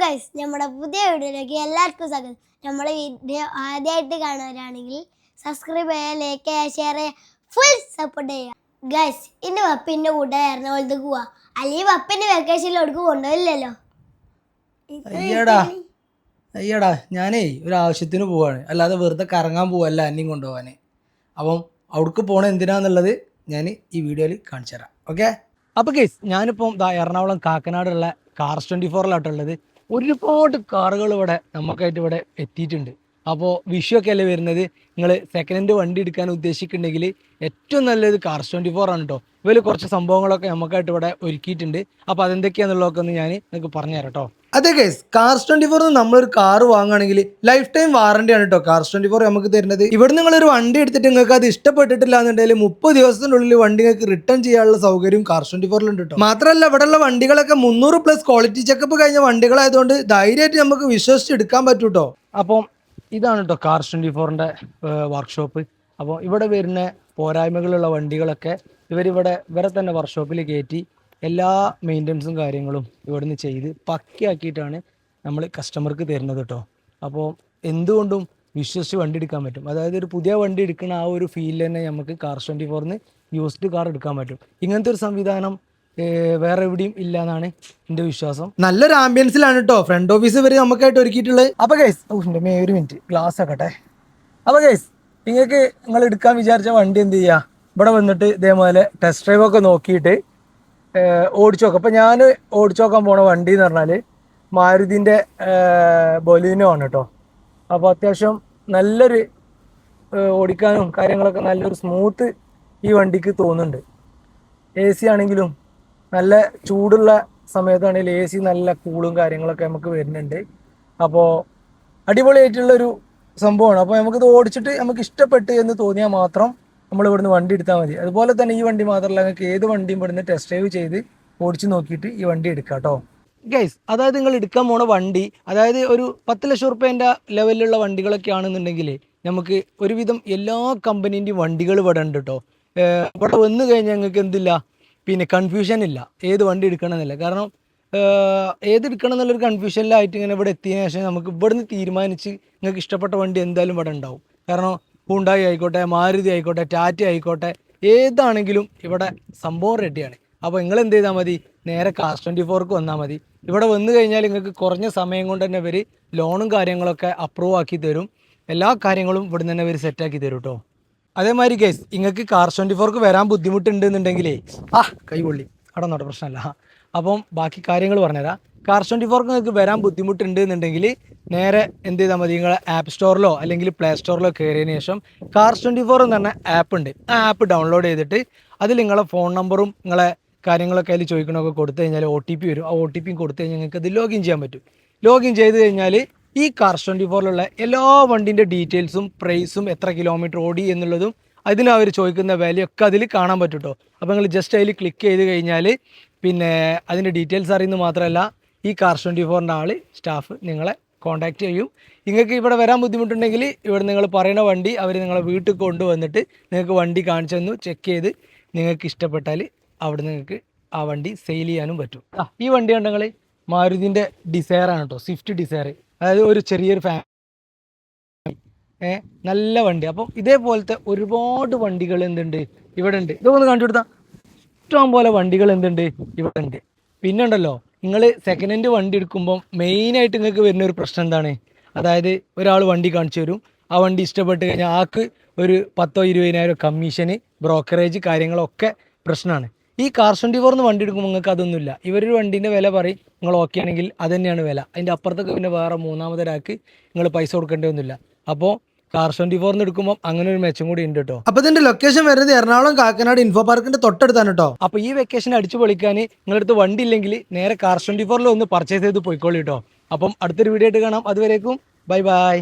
Guys നമ്മുടെ പുതിയ വീഡിയോയിലേക്ക് എല്ലാവർക്കും സ്വാഗതം. നമ്മുടെ വീഡിയോ ആദ്യമായിട്ട് കാണുന്നവരാണെങ്കിൽ സബ്സ്ക്രൈബ് ചെയ്യുക, ലൈക്ക് ചെയ്യുക, ഷെയർ ചെയ്യുക, ഫുൾ സപ്പോർട്ട് ചെയ്യുക. ഗൈസ് ഇന്ന് വപ്പിൻ്റെ കൂടെ എറണാകുളത്ത് പോവാ. അല്ലെങ്കിൽ വപ്പിൻ്റെ വെക്കേഷനിൽ ഒടുക്ക് കൊണ്ടുപോയില്ലല്ലോ. അയ്യടാ ഞാനേ ഒരു ആവശ്യത്തിന് പോവാണ്, അല്ലാതെ വെറുതെ കറങ്ങാൻ പോവല്ല എന്നെയും കൊണ്ടുപോകാൻ. അപ്പം അവിടേക്ക് പോകണം എന്തിനാന്നുള്ളത് ഞാൻ ഈ വീഡിയോയിൽ കാണിച്ചു തരാം. ഓക്കെ, അപ്പോൾ കേസ് ഞാനിപ്പം എറണാകുളം കാക്കനാടുള്ള കാർസ് 24-ലായിട്ടുള്ളത്. ഒരുപാട് കാറുകൾ ഇവിടെ നമുക്കായിട്ട് ഇവിടെ എത്തിയിട്ടുണ്ട്. അപ്പോൾ വിഷു ഒക്കെ അല്ലേ വരുന്നത്. നിങ്ങൾ സെക്കൻഡ് ഹാൻഡ് വണ്ടി എടുക്കാൻ ഉദ്ദേശിക്കുന്നുണ്ടെങ്കിൽ ഏറ്റവും നല്ലത് കാർസ് 24 ആണ് കേട്ടോ. ഇവർ കുറച്ച് സംഭവങ്ങളൊക്കെ നമുക്കായിട്ട് ഇവിടെ ഒരുക്കിയിട്ടുണ്ട്. അപ്പോൾ അതെന്തൊക്കെയാണെന്നുള്ളതൊക്കെ ഒന്ന് ഞാൻ നിങ്ങൾക്ക് പറഞ്ഞുതരാം കേട്ടോ. അതെ ഗൈസ്, കാർസ് 24 നമ്മളൊരു കാർ വാങ്ങുകയാണെങ്കിൽ ലൈഫ് ടൈം വാറണ്ടി ആണ് കേട്ടോ കാർസ് 24 നമുക്ക് തരുന്നത്. ഇവിടെ നിങ്ങളൊരു വണ്ടി എടുത്തിട്ട് നിങ്ങൾക്ക് അത് ഇഷ്ടപ്പെട്ടിട്ടില്ല എന്നുണ്ടെങ്കിൽ 30 ദിവസത്തിനുള്ളിൽ വണ്ടി നിങ്ങൾക്ക് റിട്ടേൺ ചെയ്യാനുള്ള സൗകര്യം കാർസ് 24 ഉണ്ട് കേട്ടോ. മാത്രമല്ല ഇവിടെയുള്ള വണ്ടികളൊക്കെ 300+ ക്വാളിറ്റി ചെക്കപ്പ് കഴിഞ്ഞ വണ്ടികളായതുകൊണ്ട് ധൈര്യമായിട്ട് നമുക്ക് വിശ്വസിച്ച് എടുക്കാൻ പറ്റും കേട്ടോ. അപ്പം ഇതാണ് കേട്ടോ കാർസ് 24-ന്റെ വർക്ക്ഷോപ്പ്. അപ്പോൾ ഇവിടെ വരുന്ന പോരായ്മകളുള്ള വണ്ടികളൊക്കെ ഇവരെ തന്നെ വർക്ക്ഷോപ്പിൽ കയറ്റി എല്ലാ മെയിൻ്റനൻസും കാര്യങ്ങളും ഇവിടുന്ന് ചെയ്ത് പക്കയാക്കിയിട്ടാണ് നമ്മൾ കസ്റ്റമർക്ക് തരുന്നത് കേട്ടോ. അപ്പോൾ എന്തുകൊണ്ടും വിശ്വസിച്ച് വണ്ടി എടുക്കാൻ പറ്റും. അതായത് ഒരു പുതിയ വണ്ടി എടുക്കുന്ന ആ ഒരു ഫീൽ തന്നെ നമുക്ക് കാർസ് 24-ന് യൂസ്ഡ് കാർ എടുക്കാൻ പറ്റും. ഇങ്ങനത്തെ ഒരു സംവിധാനം വേറെ എവിടെയും ഇല്ല എന്നാണ് എൻ്റെ വിശ്വാസം. നല്ലൊരു ആംബിയൻസിലാണ് കേട്ടോ ഫ്രണ്ട് ഓഫീസ് വരെ നമുക്കായിട്ട് ഒരുക്കിയിട്ടുള്ളത്. അപ്പോൾ ഗൈസ് ഒരു മിനിറ്റ് ഗ്ലാസ് ആക്കട്ടെ. അപ്പോൾ ഗൈസ് നിങ്ങൾ എടുക്കാൻ വിചാരിച്ച വണ്ടി എന്ത് ചെയ്യുക, ഇവിടെ വന്നിട്ട് ഇതേപോലെ ടെസ്റ്റ് ഡ്രൈവ് ഒക്കെ നോക്കിയിട്ട് ഓടിച്ചു നോക്കാം. അപ്പോൾ ഞാൻ ഓടിച്ചു നോക്കാൻ പോണ വണ്ടി എന്ന് പറഞ്ഞാൽ മാരുതിൻ്റെ ബൊലീനോ ആണ് കേട്ടോ. അപ്പോൾ അത്യാവശ്യം നല്ലൊരു ഓടിക്കാനും കാര്യങ്ങളൊക്കെ നല്ലൊരു സ്മൂത്ത് ഈ വണ്ടിക്ക് തോന്നുന്നുണ്ട്. എ സി ആണെങ്കിലും നല്ല ചൂടുള്ള സമയത്താണെങ്കിൽ എ സി നല്ല കൂളും കാര്യങ്ങളൊക്കെ നമുക്ക് വരുന്നുണ്ട്. അപ്പോൾ അടിപൊളിയായിട്ടുള്ളൊരു സംഭവമാണ്. അപ്പോൾ നമുക്കിത് ഓടിച്ചിട്ട് നമുക്ക് ഇഷ്ടപ്പെട്ട് എന്ന് തോന്നിയാൽ മാത്രം നമ്മൾ ഇവിടുന്ന് വണ്ടി എടുത്താൽ മതി. അതുപോലെ തന്നെ ഈ വണ്ടി മാത്രമല്ല, നിങ്ങൾക്ക് ഏത് വണ്ടിയും ഇവിടുന്ന് ടെസ്റ്റ് ഡ്രൈവ് ചെയ്ത് ഓടിച്ച് നോക്കിയിട്ട് ഈ വണ്ടി എടുക്കാം കേട്ടോ. ഗൈസ്, അതായത് നിങ്ങൾ എടുക്കാൻ പോണ വണ്ടി അതായത് ഒരു 10 ലക്ഷം റുപ്യേൻ്റെ ലെവലിലുള്ള വണ്ടികളൊക്കെ ആണെന്നുണ്ടെങ്കിൽ നമുക്ക് ഒരുവിധം എല്ലാ കമ്പനീൻ്റെയും വണ്ടികൾ ഇവിടെ ഉണ്ട് കേട്ടോ. ഇവിടെ വന്നു കഴിഞ്ഞാൽ നിങ്ങൾക്ക് എന്തില്ല, പിന്നെ കൺഫ്യൂഷൻ ഇല്ല ഏത് വണ്ടി എടുക്കണമെന്നില്ല. കാരണം ഏത് എടുക്കണം എന്നുള്ളൊരു കൺഫ്യൂഷനിലായിട്ട് ഇങ്ങനെ ഇവിടെ എത്തിയതിനു ശേഷം നമുക്ക് ഇവിടുന്ന് തീരുമാനിച്ച് നിങ്ങൾക്ക് ഇഷ്ടപ്പെട്ട വണ്ടി എന്തായാലും ഇവിടെ ഉണ്ടാവും. കാരണം ഹുണ്ടായി ആയിക്കോട്ടെ, മാരുതി ആയിക്കോട്ടെ, ടാറ്റ ആയിക്കോട്ടെ, ഏതാണെങ്കിലും ഇവിടെ സംഭവം റെഡിയാണ്. അപ്പോൾ നിങ്ങൾ എന്ത് ചെയ്താൽ മതി, നേരെ കാർസ് 24-ക്ക് വന്നാൽ മതി. ഇവിടെ വന്നു കഴിഞ്ഞാൽ നിങ്ങൾക്ക് കുറഞ്ഞ സമയം കൊണ്ട് തന്നെ ഇവർ ലോണും കാര്യങ്ങളൊക്കെ അപ്രൂവ് ആക്കി തരും. എല്ലാ കാര്യങ്ങളും ഇവിടെ തന്നെ ഇവർ സെറ്റാക്കി തരും കേട്ടോ. അതേമാതിരി കേസ് നിങ്ങൾക്ക് കാർസ് 24-ക്ക് വരാൻ ബുദ്ധിമുട്ടുണ്ടെന്നുണ്ടെങ്കിലേ കൈപൊള്ളി അവിടെ നോട്ടെ, പ്രശ്നമല്ല. അപ്പം ബാക്കി കാര്യങ്ങൾ പറഞ്ഞുതരാം. കാർസ് 24-ക്ക് നിങ്ങൾക്ക് വരാൻ ബുദ്ധിമുട്ടുണ്ട് എന്നുണ്ടെങ്കിൽ നേരെ എന്ത് ചെയ്താൽ മതി, നിങ്ങൾ ആപ്പ് സ്റ്റോറിലോ അല്ലെങ്കിൽ പ്ലേ സ്റ്റോറിലോ കയറിയതിന് ശേഷം കാർസ് 24 എന്ന് പറഞ്ഞ ആപ്പ് ഉണ്ട്. ആ ആപ്പ് ഡൗൺലോഡ് ചെയ്തിട്ട് അതിൽ നിങ്ങളെ ഫോൺ നമ്പറും നിങ്ങളെ കാര്യങ്ങളൊക്കെ അതിൽ ചോദിക്കണമൊക്കെ കൊടുത്തു കഴിഞ്ഞാൽ OTP വരും. ആ OTP കൊടുത്തു കഴിഞ്ഞാൽ നിങ്ങൾക്ക് അത് ലോഗിൻ ചെയ്യാൻ പറ്റും. ലോഗിൻ ചെയ്ത് കഴിഞ്ഞാൽ ഈ കാർസ് 24-ലുള്ള എല്ലാ വണ്ടിൻ്റെ ഡീറ്റെയിൽസും പ്രൈസും എത്ര കിലോമീറ്റർ ഓടി എന്നുള്ളതും അതിന് അവർ ചോദിക്കുന്ന വിലയൊക്കെ അതിൽ കാണാൻ പറ്റും കേട്ടോ. അപ്പോൾ നിങ്ങൾ ജസ്റ്റ് അതിൽ ക്ലിക്ക് ചെയ്ത് കഴിഞ്ഞാൽ പിന്നെ അതിൻ്റെ ഡീറ്റെയിൽസ് അറിയുന്നത് മാത്രമല്ല ഈ കാർസ് 24-ൻ്റെ സ്റ്റാഫ് നിങ്ങളെ കോൺടാക്റ്റ് ചെയ്യും. നിങ്ങൾക്ക് ഇവിടെ വരാൻ ബുദ്ധിമുട്ടുണ്ടെങ്കിൽ ഇവിടെ നിങ്ങൾ പറയുന്ന വണ്ടി അവർ നിങ്ങളെ വീട്ടിൽ കൊണ്ടുവന്നിട്ട് നിങ്ങൾക്ക് വണ്ടി കാണിച്ചു തന്നു ചെക്ക് ചെയ്ത് നിങ്ങൾക്ക് ഇഷ്ടപ്പെട്ടാൽ അവിടെ നിങ്ങൾക്ക് ആ വണ്ടി സെയിൽ ചെയ്യാനും പറ്റും. ഈ വണ്ടി കണ്ടെങ്കിൽ മാരുതിൻ്റെ ഡിസയറാണ് കേട്ടോ, സ്വിഫ്റ്റ് ഡിസയർ. അതായത് ഒരു ചെറിയൊരു നല്ല വണ്ടി. അപ്പം ഇതേപോലത്തെ ഒരുപാട് വണ്ടികൾ എന്തുണ്ട് ഇവിടെ ഉണ്ട്. ഇതൊന്ന് കാണിച്ചു കൊടുത്താൽ ഇഷ്ടം പോലെ വണ്ടികൾ എന്തുണ്ട് ഇവിടെ ഉണ്ട്. പിന്നെ ഉണ്ടല്ലോ, നിങ്ങൾ സെക്കൻഡ് ഹാൻഡ് വണ്ടി എടുക്കുമ്പം മെയിനായിട്ട് നിങ്ങൾക്ക് വരുന്ന ഒരു പ്രശ്നം എന്താണ്, അതായത് ഒരാൾ വണ്ടി കാണിച്ചു തരും, ആ വണ്ടി ഇഷ്ടപ്പെട്ട് കഴിഞ്ഞാൽ ആൾക്ക് ഒരു 10,000-20,000 കമ്മീഷന്, ബ്രോക്കറേജ് കാര്യങ്ങളൊക്കെ പ്രശ്നമാണ്. ഈ കാർസ് 24-ന്ന് വണ്ടി എടുക്കുമ്പോൾ നിങ്ങൾക്ക് അതൊന്നുമില്ല. ഇവരൊരു വണ്ടീൻ്റെ വില പറയും, നിങ്ങൾ ഓക്കെ ആണെങ്കിൽ അത് തന്നെയാണ് വില. അതിൻ്റെ അപ്പുറത്തൊക്കെ പിന്നെ വേറെ മൂന്നാമതൊരാൾക്ക് നിങ്ങൾ പൈസ കൊടുക്കേണ്ടതൊന്നുമില്ല. അപ്പോൾ കാർസ് 24-ന്ന് എടുക്കുമ്പോൾ അങ്ങനെ ഒരു മെച്ചം കൂടി ഉണ്ട് കേട്ടോ. അപ്പോൾ ഇതിന്റെ ലൊക്കേഷൻ വരുന്നത് എറണാകുളം കാക്കനാട് ഇൻഫോ പാർക്കിന്റെ തൊട്ടടുത്താണ് കേട്ടോ. അപ്പോൾ ഈ വെക്കേഷൻ അടിച്ചു പൊളിക്കാൻ നിങ്ങളടുത്ത് വണ്ടി ഇല്ലെങ്കിൽ നേരെ കാർസ് 24-ൽ ഒന്ന് പർച്ചേസ് ചെയ്ത് പോയിക്കോളൂ കേട്ടോ. അപ്പം അടുത്തൊരു വീഡിയോ ആയിട്ട് കാണാം. അതുവരേക്കും ബൈ ബൈ.